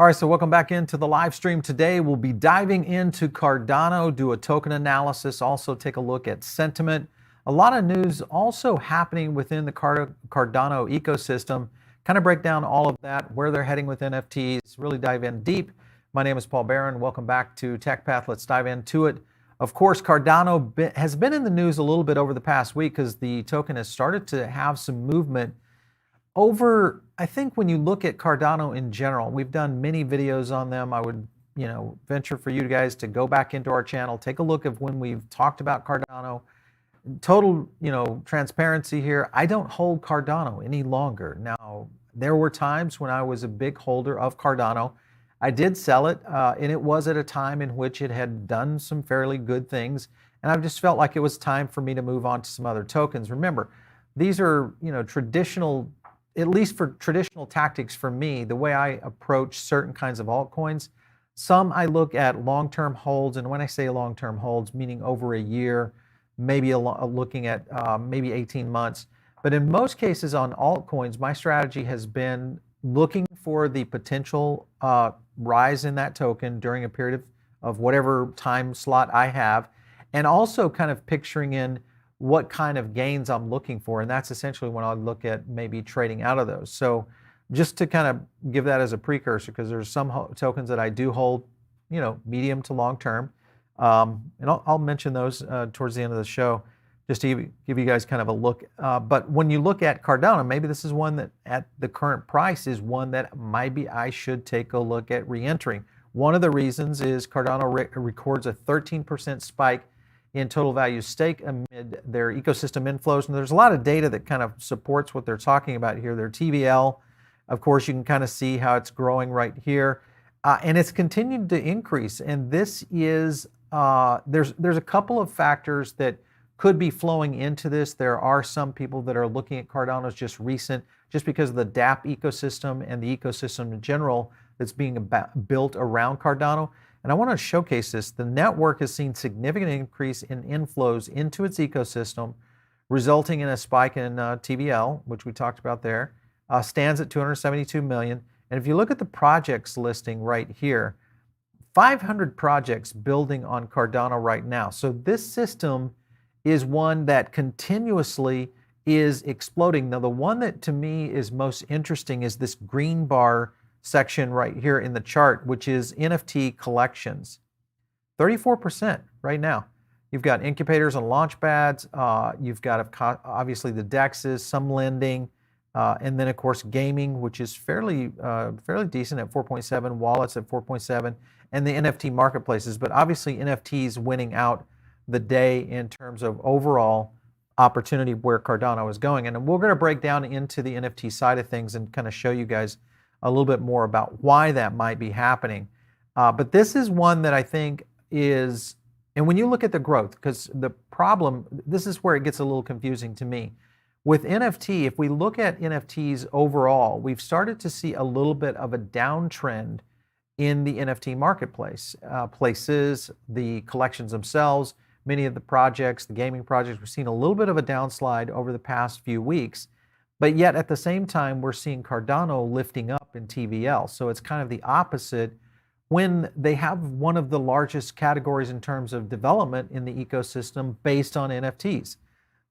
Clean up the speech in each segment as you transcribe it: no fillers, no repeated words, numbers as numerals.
All right, so welcome back into the live stream. Today we'll be diving into Cardano, do a token analysis, also take a look at sentiment. A lot of news also happening within the Cardano ecosystem. Kind of break down all of that, where they're heading with NFTs, really dive in deep. My name is Paul Barron. Welcome back to TechPath. Let's dive into it. Of course, Cardano has been in the news a little bit over the past week because the token has started to have some movement over. I think when you look at Cardano in general, we've done many videos on them. I would, venture for you guys to go back into our channel, take a look at when we've talked about Cardano. Total, transparency here. I don't hold Cardano any longer. Now, there were times when I was a big holder of Cardano. I did sell it, and it was at a time in which it had done some fairly good things, and I just felt like it was time for me to move on to some other tokens. Remember, these are, traditional, at least for traditional tactics for me, the way I approach certain kinds of altcoins. Some I look at long-term holds, and when I say long-term holds, meaning over a year, maybe looking at maybe 18 months. But in most cases on altcoins, my strategy has been looking for the potential rise in that token during a period of whatever time slot I have, and also kind of picturing in what kind of gains I'm looking for, and that's essentially when I look at maybe trading out of those. So just to kind of give that as a precursor, because there's some tokens that I do hold, medium to long term, and I'll mention those towards the end of the show, just to give you guys kind of a look. But when you look at Cardano, maybe this is one that at the current price is one that maybe I should take a look at re-entering. One of the reasons is Cardano records a 13% spike in total value stake amid their ecosystem inflows. And there's a lot of data that kind of supports what they're talking about here. Their TVL, of course, you can kind of see how it's growing right here. And it's continued to increase. And this is, there's a couple of factors that could be flowing into this. There are some people that are looking at Cardano as just recent, just because of the DApp ecosystem and the ecosystem in general that's being built around Cardano. And I want to showcase this. The network has seen significant increase in inflows into its ecosystem, resulting in a spike in TVL, which we talked about there, stands at 272 million. And if you look at the projects listing right here, 500 projects building on Cardano right now. So this system is one that continuously is exploding. Now, the one that to me is most interesting is this green bar section right here in the chart, which is NFT collections. 34% right now. You've got incubators and launch pads. You've got obviously the DEXs, some lending, and then of course gaming, which is fairly decent at 4.7, wallets at 4.7, and the NFT marketplaces. But obviously NFTs winning out the day in terms of overall opportunity where Cardano is going. And we're going to break down into the NFT side of things and kind of show you guys a little bit more about why that might be happening. But this is one that I think is, and when you look at the growth, because the problem, this is where it gets a little confusing to me. With NFT, if we look at NFTs overall, we've started to see a little bit of a downtrend in the NFT marketplace. Places, the collections themselves, many of the projects, the gaming projects, we've seen a little bit of a downslide over the past few weeks. But yet at the same time, we're seeing Cardano lifting up in TVL. So it's kind of the opposite when they have one of the largest categories in terms of development in the ecosystem based on NFTs.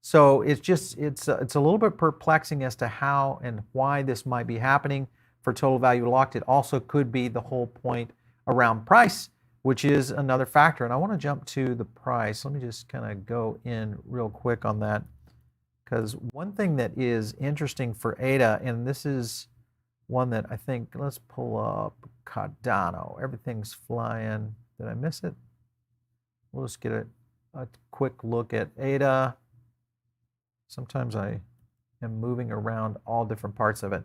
So it's a little bit perplexing as to how and why this might be happening for total value locked. It also could be the whole point around price, which is another factor. And I want to jump to the price. Let me just kind of go in real quick on that. Because one thing that is interesting for ADA, and this is one that I think, let's pull up Cardano. Everything's flying. Did I miss it? We'll just get a quick look at ADA. Sometimes I am moving around all different parts of it.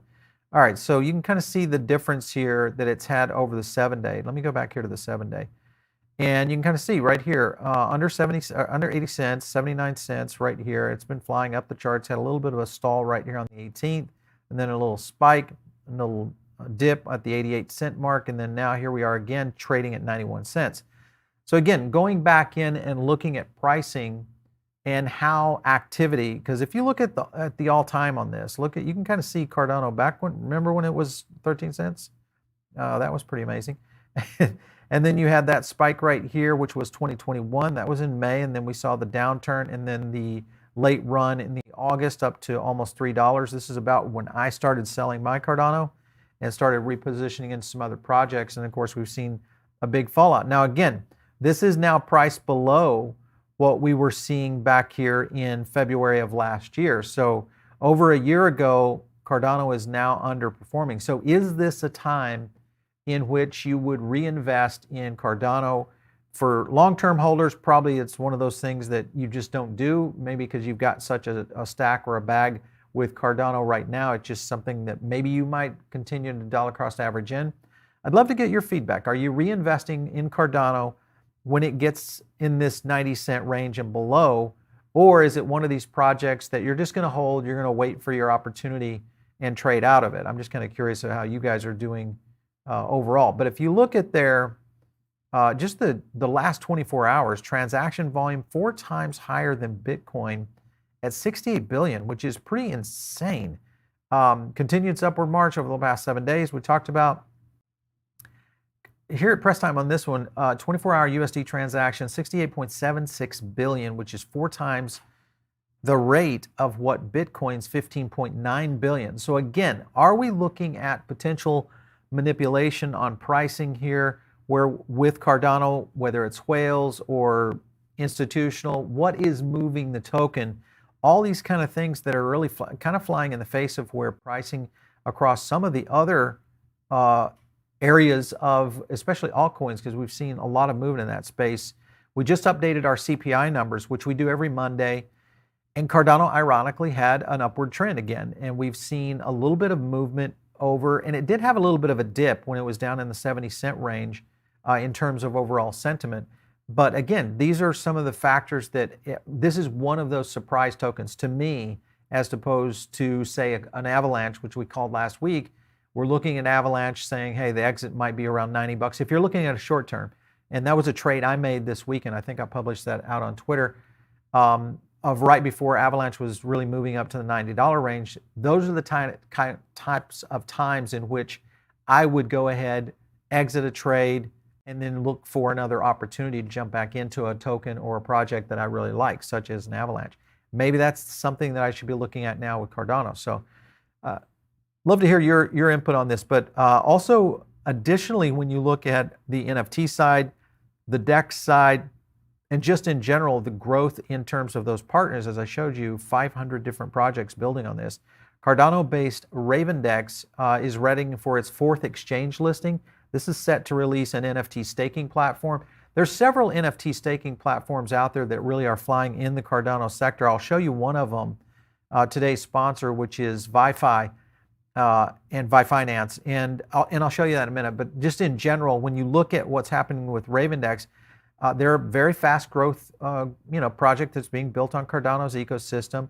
All right, so you can kind of see the difference here that it's had over the 7-day. Let me go back here to the 7-day. And you can kind of see right here, under 80 cents, 79 cents right here. It's been flying up the charts, had a little bit of a stall right here on the 18th, and then a little spike, a little dip at the 88-cent mark, and then now here we are again trading at 91 cents. So again, going back in and looking at pricing and how activity, because if you look at the all-time on this, you can kind of see Cardano back when, remember when it was 13 cents? That was pretty amazing. And then you had that spike right here, which was 2021. That was in May, and then we saw the downturn, and then the late run in the August up to almost $3. This is about when I started selling my Cardano and started repositioning into some other projects. And of course, we've seen a big fallout. Now, again, this is now priced below what we were seeing back here in February of last year. So over a year ago, Cardano is now underperforming. So is this a time in which you would reinvest in Cardano? For long-term holders, probably it's one of those things that you just don't do, maybe because you've got such a stack or a bag with Cardano right now. It's just something that maybe you might continue to dollar cost average in. I'd love to get your feedback. Are you reinvesting in Cardano when it gets in this 90-cent range and below? Or is it one of these projects that you're just going to hold, you're going to wait for your opportunity and trade out of it? I'm just kind of curious of how you guys are doing overall. But if you look at their just the last 24 hours, transaction volume 4 times higher than Bitcoin at 68 billion, which is pretty insane. Continued its upward march over the past 7 days. We talked about here at press time on this one, 24-hour USD transaction, 68.76 billion, which is 4 times the rate of what Bitcoin's 15.9 billion. So again, are we looking at potential manipulation on pricing here, where with Cardano, whether it's whales or institutional, what is moving the token? All these kind of things that are really kind of flying in the face of where pricing across some of the other areas of, especially altcoins, because we've seen a lot of movement in that space. We just updated our CPI numbers, which we do every Monday, and Cardano ironically had an upward trend again, and we've seen a little bit of movement over, and it did have a little bit of a dip when it was down in the 70-cent range in terms of overall sentiment. But again, these are some of the factors that this is one of those surprise tokens to me, as opposed to, say, an Avalanche, which we called last week. We're looking at Avalanche saying, hey, the exit might be around 90 bucks if you're looking at a short term. And that was a trade I made this week, and I think I published that out on Twitter, of right before Avalanche was really moving up to the $90 range. Those are the types of times in which I would go ahead, exit a trade, and then look for another opportunity to jump back into a token or a project that I really like, such as an Avalanche. Maybe that's something that I should be looking at now with Cardano. So love to hear your input on this. But also, additionally, when you look at the NFT side, the DEX side, and just in general, the growth in terms of those partners, as I showed you, 500 different projects building on this. Cardano-based Ravendex is ready for its 4th exchange listing. This is set to release an NFT staking platform. There's several NFT staking platforms out there that really are flying in the Cardano sector. I'll show you one of them, today's sponsor, which is VyFi and VyFinance, and I'll show you that in a minute. But just in general, when you look at what's happening with Ravendex, they're a very fast growth project that's being built on Cardano's ecosystem.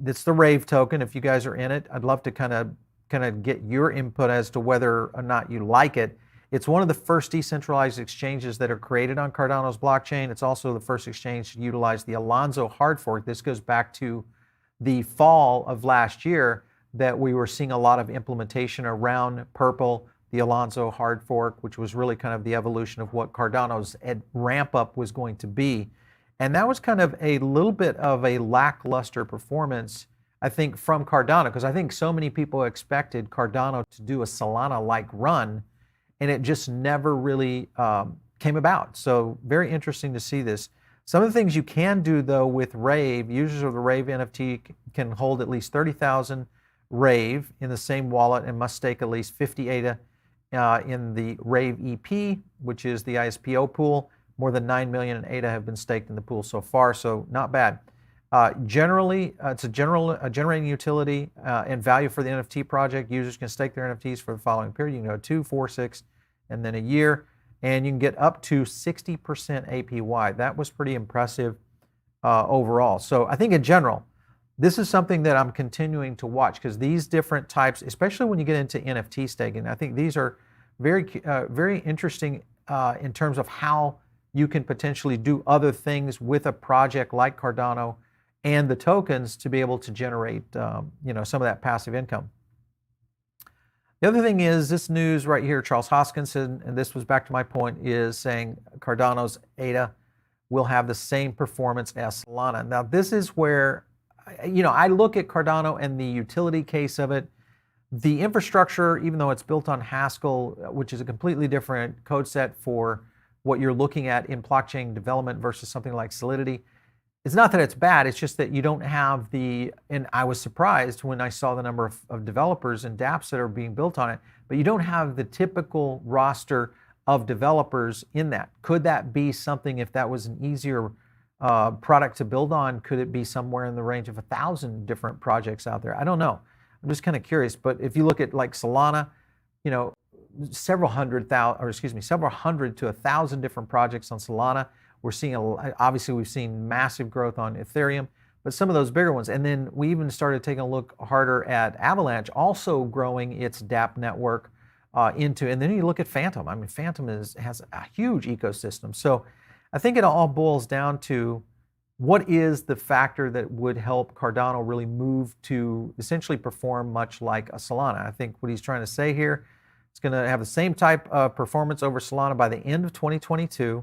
It's the Rave token. If you guys are in it, I'd love to kind of get your input as to whether or not you like it. It's one of the first decentralized exchanges that are created on Cardano's blockchain. It's also the first exchange to utilize the Alonzo hard fork. This goes back to the fall of last year that we were seeing a lot of implementation around Purple, the Alonzo hard fork, which was really kind of the evolution of what Cardano's ramp up was going to be. And that was kind of a little bit of a lackluster performance, I think, from Cardano, because I think so many people expected Cardano to do a Solana-like run, and it just never really came about. So very interesting to see this. Some of the things you can do, though, with Rave, users of the Rave NFT can hold at least 30,000 Rave in the same wallet and must stake at least 50 ADA in the Rave EP, which is the ISPO pool. More than 9 million in ADA have been staked in the pool so far, so not bad. Generally, it's a generating utility and value for the NFT project. Users can stake their NFTs for the following period. You can go 2, 4, 6, and then a year, and you can get up to 60% APY. That was pretty impressive overall. So I think in general, this is something that I'm continuing to watch, because these different types, especially when you get into NFT staking, I think these are very interesting in terms of how you can potentially do other things with a project like Cardano and the tokens to be able to generate some of that passive income. The other thing is this news right here, Charles Hoskinson, and this was back to my point, is saying Cardano's ADA will have the same performance as Solana. Now, this is where, I look at Cardano and the utility case of it. The infrastructure, even though it's built on Haskell, which is a completely different code set for what you're looking at in blockchain development versus something like Solidity, it's not that it's bad, it's just that you don't have and I was surprised when I saw the number of developers and dApps that are being built on it, but you don't have the typical roster of developers in that. Could that be something, if that was an easier product to build on, could it be somewhere in the range of 1,000 different projects out there? I don't know. I'm just kind of curious, but if you look at like Solana, several hundred to 1,000 different projects on Solana. We're seeing, obviously we've seen massive growth on Ethereum, but some of those bigger ones. And then we even started taking a look harder at Avalanche, also growing its dApp network and then you look at Phantom. I mean, Phantom has a huge ecosystem. So I think it all boils down to what is the factor that would help Cardano really move to essentially perform much like a Solana. I think what he's trying to say here, it's going to have the same type of performance over Solana by the end of 2022.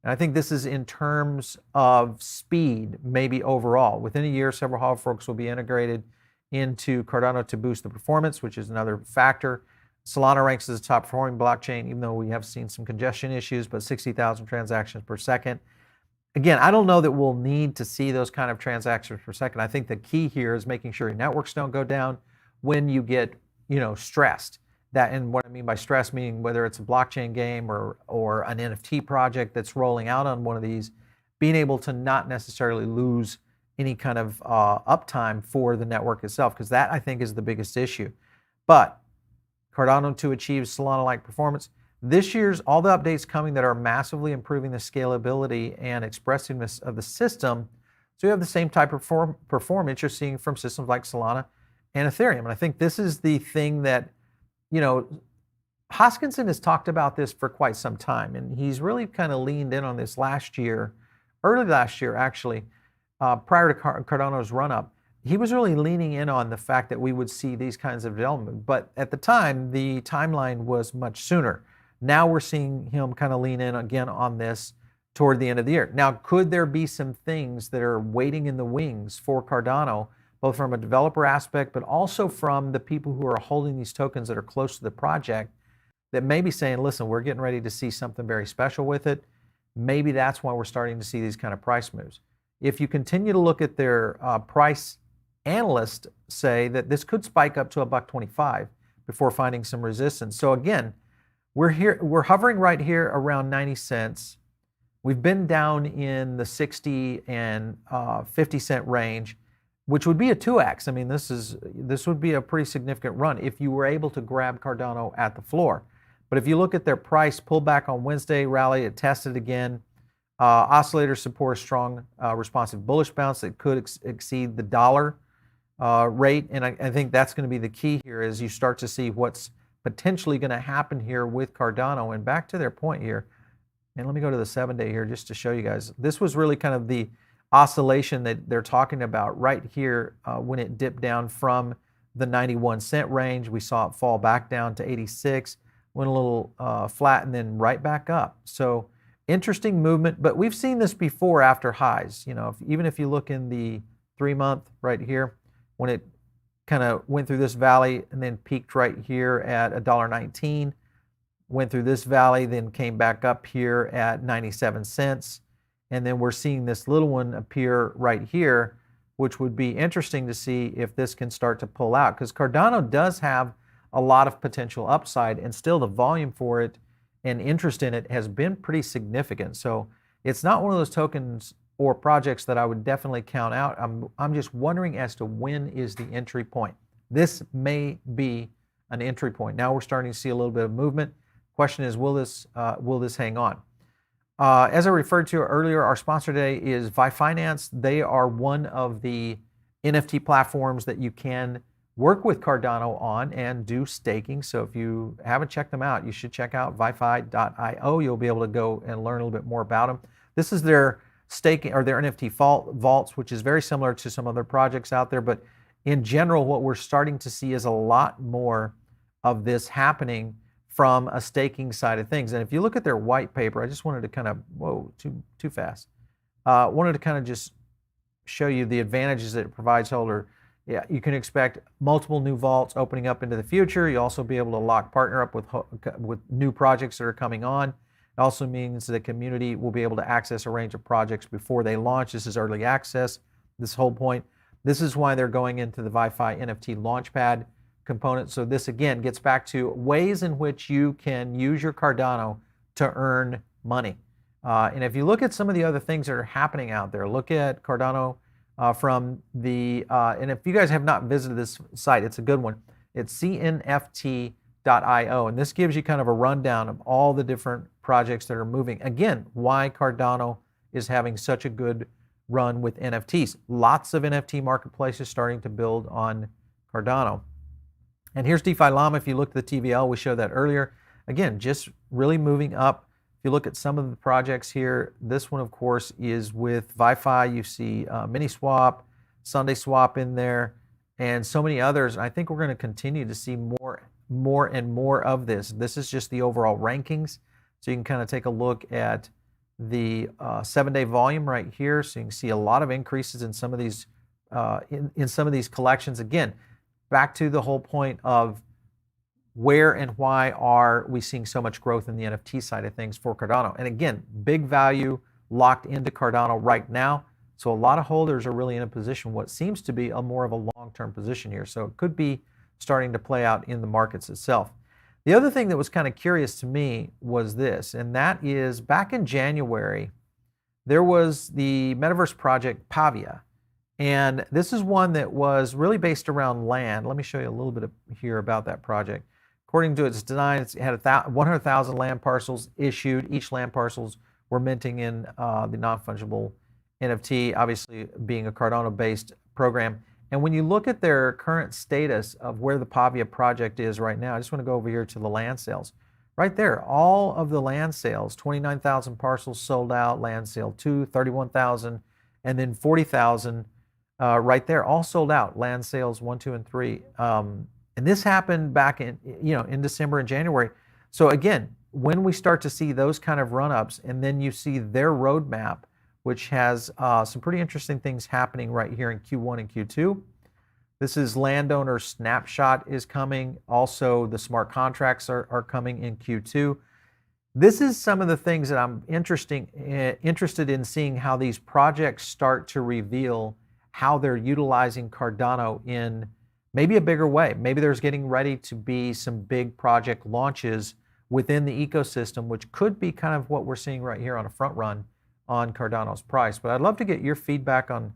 And I think this is in terms of speed, maybe overall. Within a year, several hard forks will be integrated into Cardano to boost the performance, which is another factor. Solana ranks as a top performing blockchain, even though we have seen some congestion issues, but 60,000 transactions per second. Again, I don't know that we'll need to see those kind of transactions per second. I think the key here is making sure your networks don't go down when you get, stressed. That, and what I mean by stress, meaning whether it's a blockchain game or an NFT project that's rolling out on one of these, being able to not necessarily lose any kind of uptime for the network itself, because that I think is the biggest issue. But Cardano to achieve Solana-like performance. This year's all the updates coming that are massively improving the scalability and expressiveness of the system. So you have the same type of performance you're seeing from systems like Solana and Ethereum. And I think this is the thing that, Hoskinson has talked about this for quite some time, and he's really kind of leaned in on this early last year actually, prior to Cardano's run-up. He was really leaning in on the fact that we would see these kinds of development, but at the time, the timeline was much sooner. Now we're seeing him kind of lean in again on this toward the end of the year. Now, could there be some things that are waiting in the wings for Cardano, both from a developer aspect, but also from the people who are holding these tokens that are close to the project, that may be saying, listen, we're getting ready to see something very special with it. Maybe that's why we're starting to see these kind of price moves. If you continue to look at their price analysts say that this could spike up to $1.25 before finding some resistance. So again, we're hovering right here around 90 cents. We've been down in the 60 and 50 cent range, which would be a 2x. I mean, this would be a pretty significant run if you were able to grab Cardano at the floor. But if you look at their price pullback on Wednesday, rally, it tested again. Oscillator support a strong responsive bullish bounce that could exceed the dollar rate. And I think that's going to be the key here as you start to see what's potentially going to happen here with Cardano. And back to their point here, and let me go to the 7-day here just to show you guys. This was really kind of the oscillation that they're talking about right here when it dipped down from the 91 cent range. We saw it fall back down to 86, went a little flat, and then right back up. So interesting movement, but we've seen this before after highs. Even if you look in the 3-month right here, when it kind of went through this valley and then peaked right here at $1.19, went through this valley, then came back up here at 97 cents. And then we're seeing this little one appear right here, which would be interesting to see if this can start to pull out, because Cardano does have a lot of potential upside, and still the volume for it and interest in it has been pretty significant. So it's not one of those tokens or projects that I would definitely count out. I'm just wondering as to when is the entry point. This may be an entry point. Now we're starting to see a little bit of movement. Question is, will this hang on? As I referred to earlier, our sponsor today is VyFinance. They are one of the NFT platforms that you can work with Cardano on and do staking. So if you haven't checked them out, you should check out VyFi.io. You'll be able to go and learn a little bit more about them. This is their staking or their NFT vaults, which is very similar to some other projects out there. But in general, what we're starting to see is a lot more of this happening from a staking side of things. And if you look at their white paper, I just wanted to kind of, whoa, too fast. Wanted to kind of just show you the advantages that it provides holder. Yeah, you can expect multiple new vaults opening up into the future. You'll also be able to lock partner up with new projects that are coming on. It also means the community will be able to access a range of projects before they launch. This is early access, this whole point. This is why they're going into the VyFi NFT Launchpad component. So this again gets back to ways in which you can use your Cardano to earn money. And if you look at some of the other things that are happening out there, look at Cardano from the, and if you guys have not visited this site, it's a good one. It's cnft.io, and this gives you kind of a rundown of all the different projects that are moving. Again, why Cardano is having such a good run with NFTs. Lots of NFT marketplaces starting to build on Cardano. And here's DeFi Llama. If you look at the TVL, we showed that earlier. Again, just really moving up. If you look at some of the projects here, this one, of course, is with VyFi. You see MiniSwap, Sunday Swap in there, and so many others. I think we're going to continue to see more and more of this. This is just the overall rankings. So you can kind of take a look at the 7-day volume right here. So you can see a lot of increases in some of these in some of these collections. Again, back to the whole point of where and why are we seeing so much growth in the NFT side of things for Cardano? And again, big value locked into Cardano right now. So a lot of holders are really in a position, what seems to be a more of a long-term position here. So it could be starting to play out in the markets itself. The other thing that was kind of curious to me was this, and that is back in January, there was the metaverse project Pavia. And this is one that was really based around land. Let me show you a little bit here about that project. According to its design, it had 100,000 land parcels issued. Each land parcels were minting in the non-fungible NFT, obviously being a Cardano-based program. And when you look at their current status of where the Pavia project is right now, I just want to go over here to the land sales. Right there, all of the land sales, 29,000 parcels sold out, land sale 2, 31,000, and then 40,000 right there, all sold out, land sales 1, 2, and 3. And this happened back in, in December and January. So again, when we start to see those kind of run-ups, and then you see their roadmap, which has some pretty interesting things happening right here in Q1 and Q2. This is landowner snapshot is coming. Also, the smart contracts are coming in Q2. This is some of the things that I'm interested in seeing how these projects start to reveal how they're utilizing Cardano in maybe a bigger way. Maybe there's getting ready to be some big project launches within the ecosystem, which could be kind of what we're seeing right here on a front run on Cardano's price. But I'd love to get your feedback on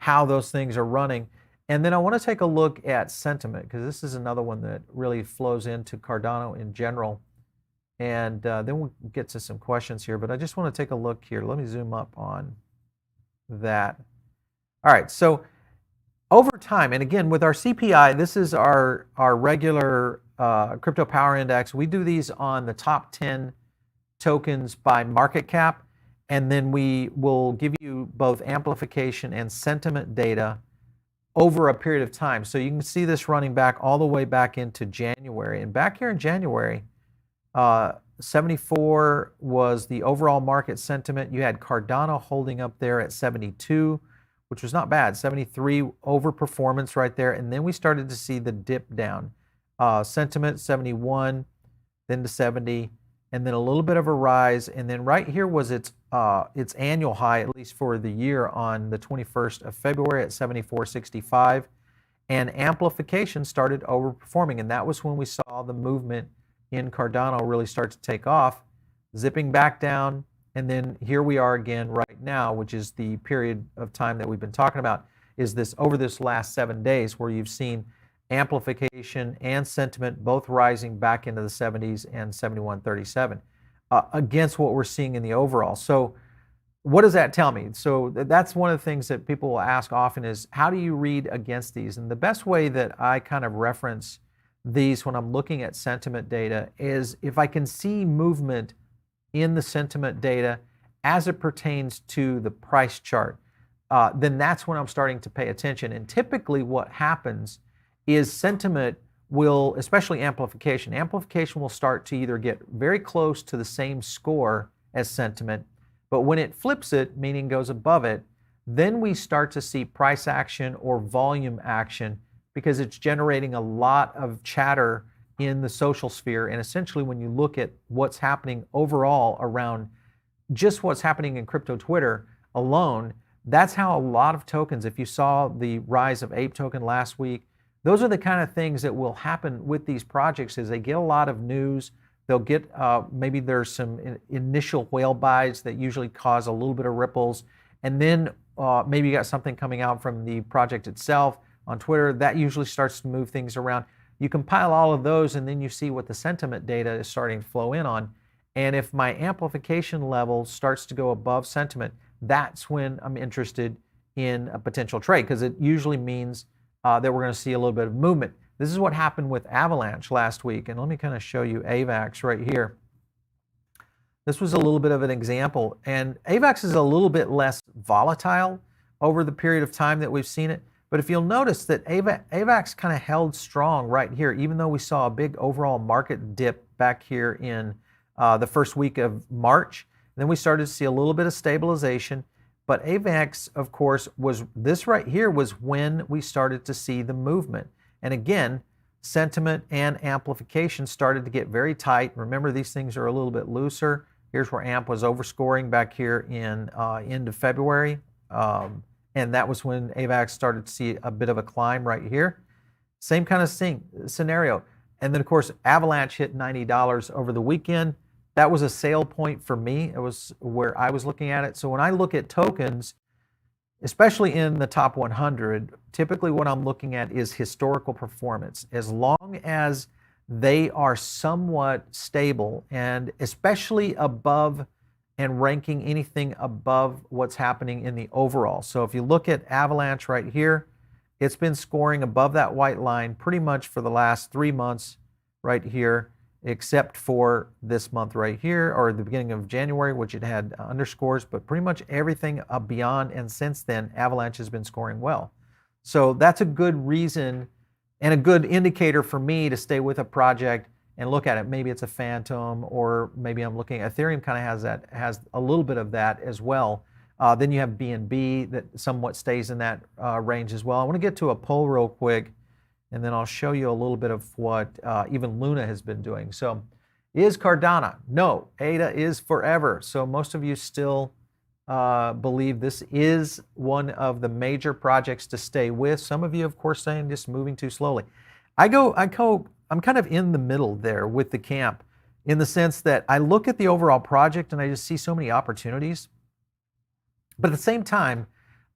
how those things are running. And then I want to take a look at sentiment, because this is another one that really flows into Cardano in general. And then we'll get to some questions here, but I just want to take a look here. Let me zoom up on that. All right, so over time, and again, with our CPI, this is our regular crypto power index. We do these on the top 10 tokens by market cap, and then we will give you both amplification and sentiment data over a period of time. So you can see this running back all the way back into January. And back here in January, 74 was the overall market sentiment. You had Cardano holding up there at 72, which was not bad. 73 overperformance right there. And then we started to see the dip down. Sentiment 71, then to 70, and then a little bit of a rise. And then right here was its annual high, at least for the year, on the 21st of February at 74.65. And amplification started overperforming. And that was when we saw the movement in Cardano really start to take off, zipping back down. And then here we are again right now, which is the period of time that we've been talking about, is this over this last 7 days where you've seen amplification and sentiment both rising back into the 70s and 71.37 against what we're seeing in the overall. So what does that tell me? So that's one of the things that people will ask often is, how do you read against these? And the best way that I kind of reference these when I'm looking at sentiment data is if I can see movement in the sentiment data as it pertains to the price chart, then that's when I'm starting to pay attention. And typically what happens is sentiment will, especially amplification will start to either get very close to the same score as sentiment, but when it flips it, meaning goes above it, then we start to see price action or volume action because it's generating a lot of chatter in the social sphere. And essentially, when you look at what's happening overall around just what's happening in crypto Twitter alone, that's how a lot of tokens, if you saw the rise of Ape token last week, those are the kind of things that will happen with these projects as they get a lot of news. They'll get, maybe there's some initial whale buys that usually cause a little bit of ripples. And then maybe you got something coming out from the project itself on Twitter. That usually starts to move things around. You compile all of those and then you see what the sentiment data is starting to flow in on. And if my amplification level starts to go above sentiment, that's when I'm interested in a potential trade, because it usually means that we're going to see a little bit of movement. This is what happened with Avalanche last week. And let me kind of show you AVAX right here. This was a little bit of an example. And AVAX is a little bit less volatile over the period of time that we've seen it. But if you'll notice that AVAX kind of held strong right here, even though we saw a big overall market dip back here in the first week of March. Then we started to see a little bit of stabilization. But AVAX, of course, was this right here was when we started to see the movement. And again, sentiment and amplification started to get very tight. Remember, these things are a little bit looser. Here's where AMP was overscoring back here in end of February. And that was when AVAX started to see a bit of a climb right here. Same kind of scenario. And then, of course, Avalanche hit $90 over the weekend. That was a sale point for me. It was where I was looking at it. So when I look at tokens, especially in the top 100, typically what I'm looking at is historical performance. As long as they are somewhat stable, and especially above and ranking anything above what's happening in the overall. So if you look at Avalanche right here, it's been scoring above that white line pretty much for the last 3 months right here, except for this month right here, or the beginning of January, which it had underscores, but pretty much everything beyond and since then, Avalanche has been scoring well. So that's a good reason and a good indicator for me to stay with a project and look at it. Maybe it's a phantom, or maybe I'm looking, Ethereum kind of has a little bit of that as well. Then you have BNB that somewhat stays in that range as well. I want to get to a poll real quick, and then I'll show you a little bit of what even Luna has been doing. So is Cardano? No, ADA is forever. So most of you still believe this is one of the major projects to stay with. Some of you, of course, saying just moving too slowly. I'm kind of in the middle there with the camp, in the sense that I look at the overall project and I just see so many opportunities. But at the same time,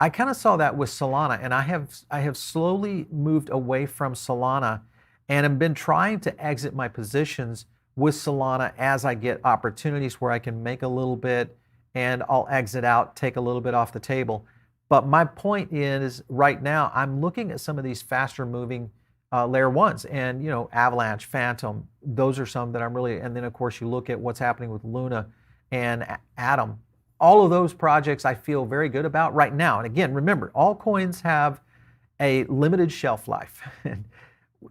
I kind of saw that with Solana, and I have slowly moved away from Solana and have been trying to exit my positions with Solana as I get opportunities where I can make a little bit and I'll exit out, take a little bit off the table. But my point is, right now, I'm looking at some of these faster moving layer ones, and Avalanche, Phantom, those are some that I'm really, and then of course you look at what's happening with Luna and Atom. All of those projects I feel very good about right now. And again, remember, all coins have a limited shelf life.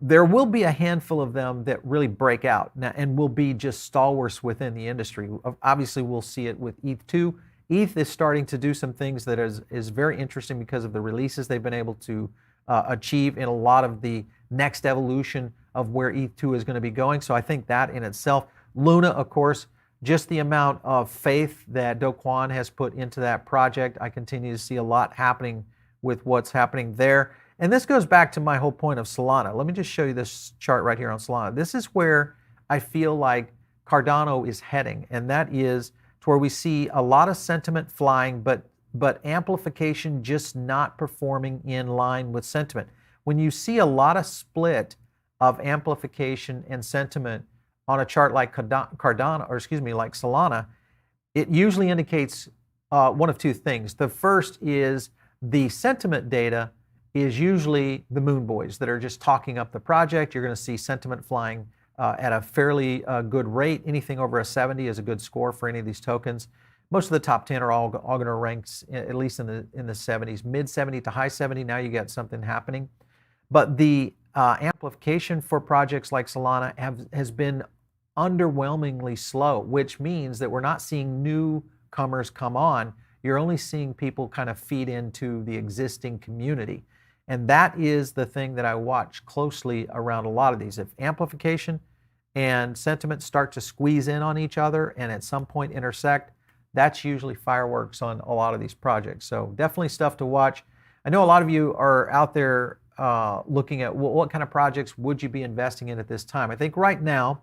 There will be a handful of them that really break out and will be just stalwarts within the industry. Obviously, we'll see it with ETH2. ETH is starting to do some things that is very interesting because of the releases they've been able to achieve in a lot of the next evolution of where ETH2 is going to be going. So I think that in itself. Luna, of course, just the amount of faith that Do Kwon has put into that project. I continue to see a lot happening with what's happening there. And this goes back to my whole point of Solana. Let me just show you this chart right here on Solana. This is where I feel like Cardano is heading, and that is to where we see a lot of sentiment flying, but amplification just not performing in line with sentiment. When you see a lot of split of amplification and sentiment on a chart like Cardano, or excuse me, like Solana, it usually indicates one of two things. The first is the sentiment data is usually the moon boys that are just talking up the project. You're going to see sentiment flying at a fairly good rate. Anything over a 70 is a good score for any of these tokens. Most of the top 10 are all going to rank at least in the 70s, mid 70 to high 70. Now you got something happening. But the amplification for projects like Solana has been underwhelmingly slow, which means that we're not seeing newcomers come on. You're only seeing people kind of feed into the existing community. And that is the thing that I watch closely around a lot of these. If amplification and sentiment start to squeeze in on each other and at some point intersect, that's usually fireworks on a lot of these projects. So definitely stuff to watch. I know a lot of you are out there looking at what kind of projects would you be investing in at this time. I think right now,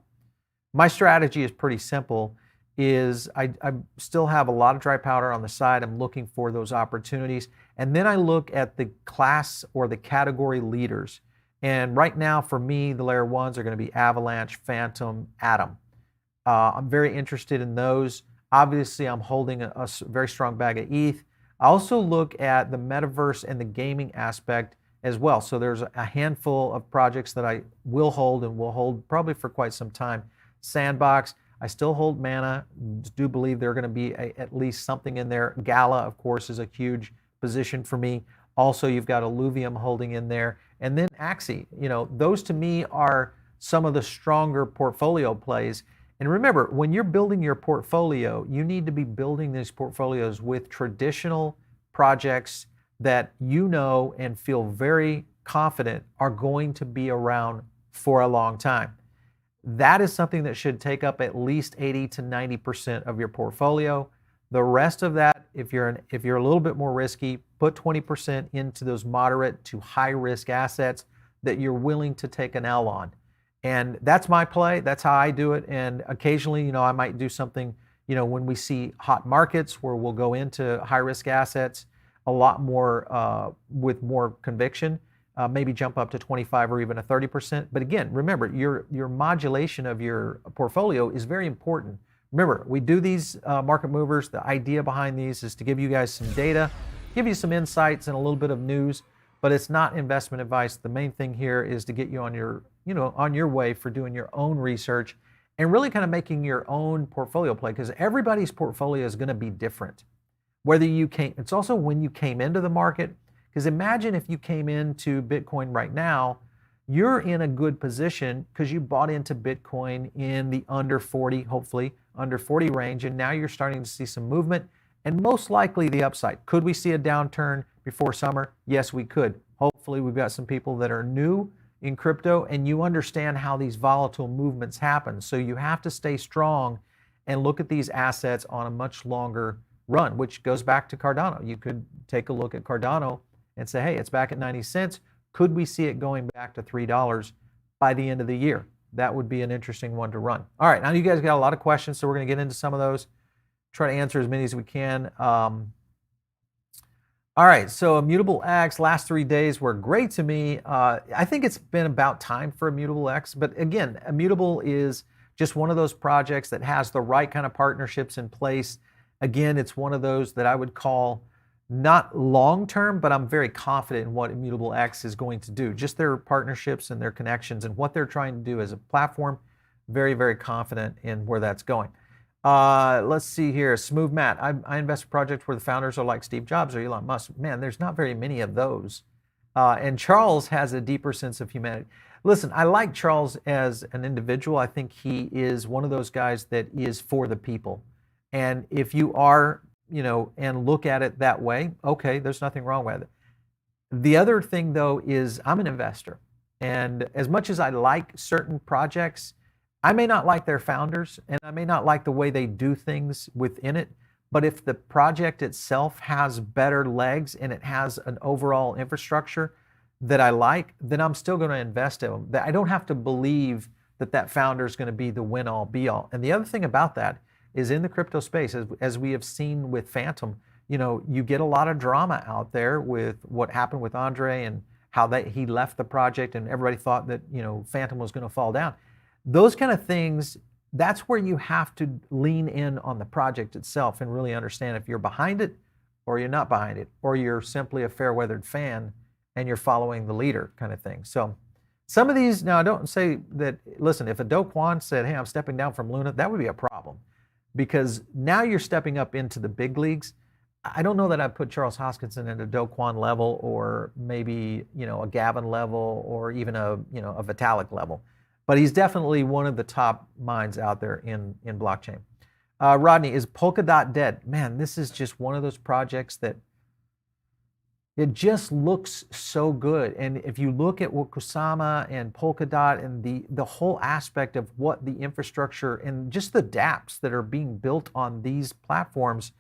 my strategy is pretty simple. I still have a lot of dry powder on the side. I'm looking for those opportunities. And then I look at the class or the category leaders. And right now, for me, the layer ones are going to be Avalanche, Phantom, Atom. I'm very interested in those. Obviously, I'm holding a very strong bag of ETH. I also look at the metaverse and the gaming aspect as well. So there's a handful of projects that I will hold and will hold probably for quite some time. Sandbox, I still hold Mana, do believe there are going to be at least something in there. Gala, of course, is a huge position for me. Also, you've got Illuvium holding in there. And then Axie, those to me are some of the stronger portfolio plays. And remember, when you're building your portfolio, you need to be building these portfolios with traditional projects that you know and feel very confident are going to be around for a long time. That is something that should take up at least 80 to 90% of your portfolio. The rest of that, if you're a little bit more risky, put 20% into those moderate to high risk assets that you're willing to take an L on. And that's my play. That's how I do it. And occasionally, I might do something, when we see hot markets where we'll go into high risk assets a lot more with more conviction. Maybe jump up to 25 or even a 30%. But again, remember, your modulation of your portfolio is very important. Remember, we do these market movers. The idea behind these is to give you guys some data, give you some insights and a little bit of news, but it's not investment advice. The main thing here is to get you on your way for doing your own research and really kind of making your own portfolio play, because everybody's portfolio is going to be different. It's also when you came into the market. Because imagine if you came into Bitcoin right now, you're in a good position because you bought into Bitcoin in the under 40, hopefully under 40 range, and now you're starting to see some movement and most likely the upside. Could we see a downturn before summer? Yes, we could. Hopefully we've got some people that are new in crypto and you understand how these volatile movements happen. So you have to stay strong and look at these assets on a much longer run, which goes back to Cardano. You could take a look at Cardano and say, hey, it's back at 90 cents. Could we see it going back to $3 by the end of the year? That would be an interesting one to run. All right, now you guys got a lot of questions, so we're going to get into some of those, try to answer as many as we can. All right, so Immutable X, last 3 days were great to me. I think it's been about time for Immutable X, but again, Immutable is just one of those projects that has the right kind of partnerships in place. Again, it's one of those that I would call not long-term, but I'm very confident in what Immutable X is going to do. Just their partnerships and their connections and what they're trying to do as a platform, very, very confident in where that's going. Let's see here. Smooth Matt. I invest in projects where the founders are like Steve Jobs or Elon Musk. Man, there's not very many of those. And Charles has a deeper sense of humanity. Listen, I like Charles as an individual. I think he is one of those guys that is for the people. And if you are, and look at it that way, okay, there's nothing wrong with it. The other thing, though, is I'm an investor. And as much as I like certain projects, I may not like their founders, and I may not like the way they do things within it. But if the project itself has better legs and it has an overall infrastructure that I like, then I'm still going to invest in them. I don't have to believe that founder is going to be the win-all, be-all. And the other thing about that is in the crypto space, as we have seen with Phantom, you get a lot of drama out there with what happened with Andre and how he left the project and everybody thought that, Phantom was going to fall down. Those kind of things, that's where you have to lean in on the project itself and really understand if you're behind it or you're not behind it, or you're simply a fair-weathered fan and you're following the leader kind of thing. So some of these, now I don't say that, listen, if a Do Kwon said, hey, I'm stepping down from Luna, that would be a problem. Because now you're stepping up into the big leagues. I don't know that I'd put Charles Hoskinson at a Do Kwon level, or maybe, a Gavin level, or even a Vitalik level. But he's definitely one of the top minds out there in blockchain. Rodney, is Polkadot dead? Man, this is just one of those projects that it just looks so good. And if you look at what Kusama and Polkadot and the whole aspect of what the infrastructure and just the dApps that are being built on these platforms,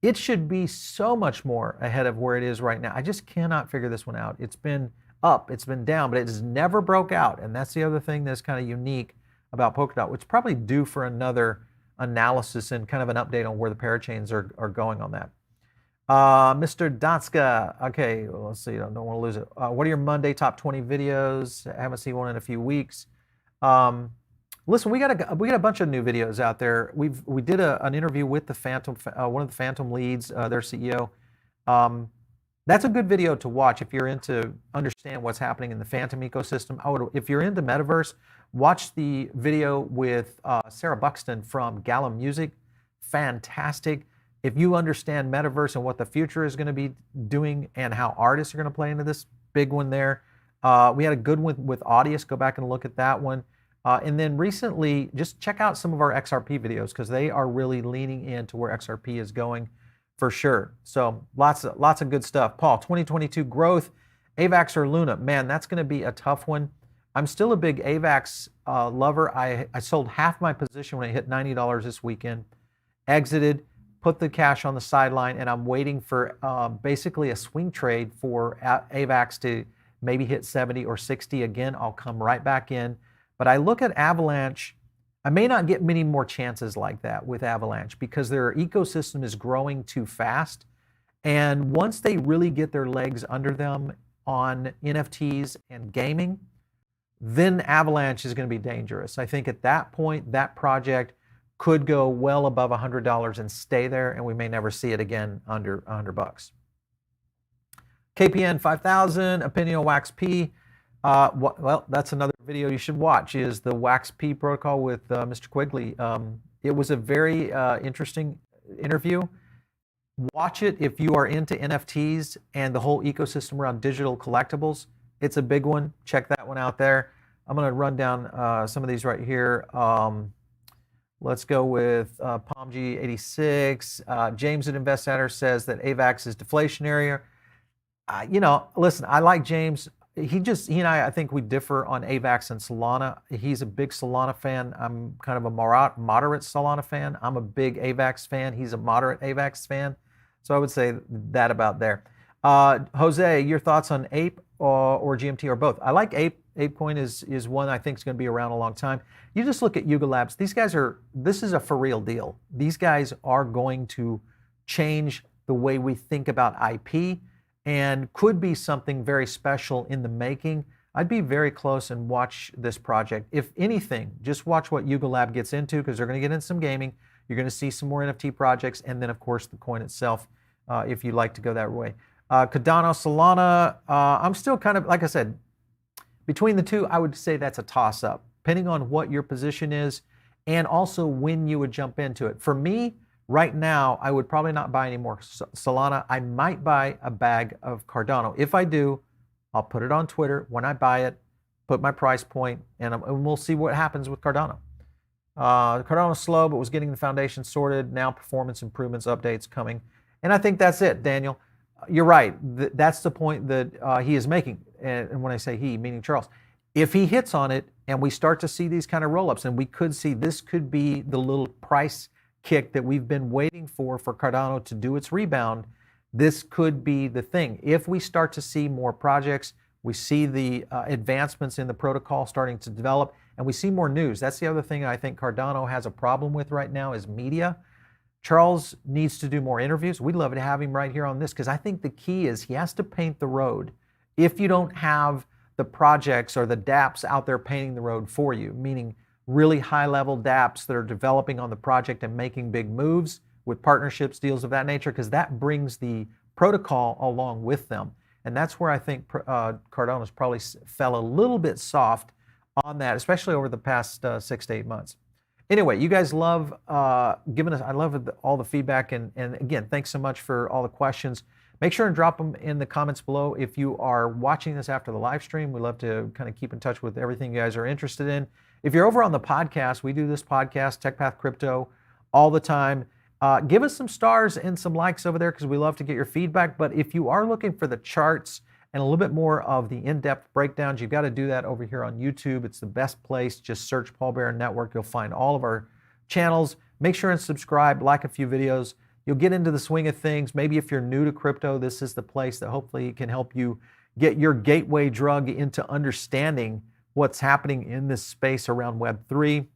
it should be so much more ahead of where it is right now. I just cannot figure this one out. It's been up, it's been down, but it has never broke out. And that's the other thing that's kind of unique about Polkadot, which is probably due for another analysis and kind of an update on where the parachains are going on that. Mr. Dotska, okay, well, let's see, I don't want to lose it. What are your Monday top 20 videos? I haven't seen one in a few weeks. Listen, we got a bunch of new videos out there. We did an interview with the Phantom, one of the Phantom leads, their CEO. That's a good video to watch if you're into understand what's happening in the Phantom ecosystem. If you're into metaverse, watch the video with Sarah Buxton from Gala Music. Fantastic. If you understand metaverse and what the future is going to be doing and how artists are going to play into this, big one there. We had a good one with Audius. Go back and look at that one. And then recently, just check out some of our XRP videos, because they are really leaning into where XRP is going for sure. So lots of good stuff. Paul, 2022 growth, AVAX or Luna? Man, that's going to be a tough one. I'm still a big AVAX lover. I sold half my position when it hit $90 this weekend, exited, put the cash on the sideline, and I'm waiting for basically a swing trade for AVAX to maybe hit 70 or 60 again. I'll come right back in. But I look at Avalanche, I may not get many more chances like that with Avalanche, because their ecosystem is growing too fast. And once they really get their legs under them on NFTs and gaming, then Avalanche is going to be dangerous. I think at that point, that project could go well above $100 and stay there, and we may never see it again under $100. KPN 5000, opinion on WaxP. Well, that's another video you should watch, is the WaxP protocol with Mr. Quigley. It was a very interesting interview. Watch it if you are into NFTs and the whole ecosystem around digital collectibles. It's a big one. Check that one out there. I'm going to run down some of these right here. Let's go with PalmG86. James at InvestAdder says that AVAX is deflationary. Listen, I like James. He and I think we differ on AVAX and Solana. He's a big Solana fan. I'm kind of a moderate Solana fan. I'm a big AVAX fan. He's a moderate AVAX fan. So I would say that about there. Jose, your thoughts on Ape or GMT or both? I like Ape. ApeCoin is one I think is going to be around a long time. You just look at Yuga Labs. These guys this is a for real deal. These guys are going to change the way we think about IP, and could be something very special in the making. I'd be very close and watch this project. If anything, just watch what Yuga Lab gets into, because they're going to get into some gaming. You're going to see some more NFT projects, and then of course the coin itself, if you'd like to go that way. Cardano, Solana, I'm still kind of, like I said, between the two, I would say that's a toss-up, depending on what your position is and also when you would jump into it. For me, right now, I would probably not buy any more Solana. I might buy a bag of Cardano. If I do, I'll put it on Twitter when I buy it, put my price point, and we'll see what happens with Cardano. Cardano's slow, but was getting the foundation sorted. Now performance improvements, updates coming. And I think that's it, Daniel. You're right. That's the point that he is making. And when I say he, meaning Charles, if he hits on it and we start to see these kind of roll-ups, and we could see this could be the little price kick that we've been waiting for Cardano to do its rebound, this could be the thing. If we start to see more projects, we see the advancements in the protocol starting to develop, and we see more news. That's the other thing I think Cardano has a problem with right now is media. Charles needs to do more interviews. We'd love to have him right here on this, because I think the key is he has to paint the road. If you don't have the projects or the dApps out there painting the road for you, meaning really high-level dApps that are developing on the project and making big moves with partnerships, deals of that nature, because that brings the protocol along with them. And that's where I think Cardano's probably fell a little bit soft on that, especially over the past 6 to 8 months. Anyway, you guys love giving us, I love all the feedback. And again, thanks so much for all the questions. Make sure and drop them in the comments below. If you are watching this after the live stream, we love to kind of keep in touch with everything you guys are interested in. If you're over on the podcast, we do this podcast, TechPath Crypto, all the time. Give us some stars and some likes over there because we love to get your feedback. But if you are looking for the charts and a little bit more of the in-depth breakdowns, you've got to do that over here on YouTube. It's the best place. Just search Paul Barron Network. You'll find all of our channels. Make sure and subscribe, like a few videos. You'll get into the swing of things. Maybe if you're new to crypto, this is the place that hopefully can help you get your gateway drug into understanding what's happening in this space around Web3.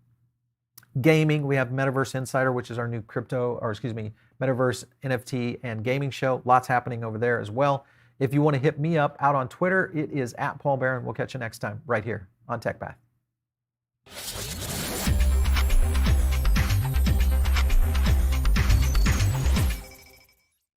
Gaming, we have Metaverse Insider, which is our new Metaverse NFT and gaming show. Lots happening over there as well. If you want to hit me up out on Twitter, it is @Paul Barron. We'll catch you next time right here on TechPath.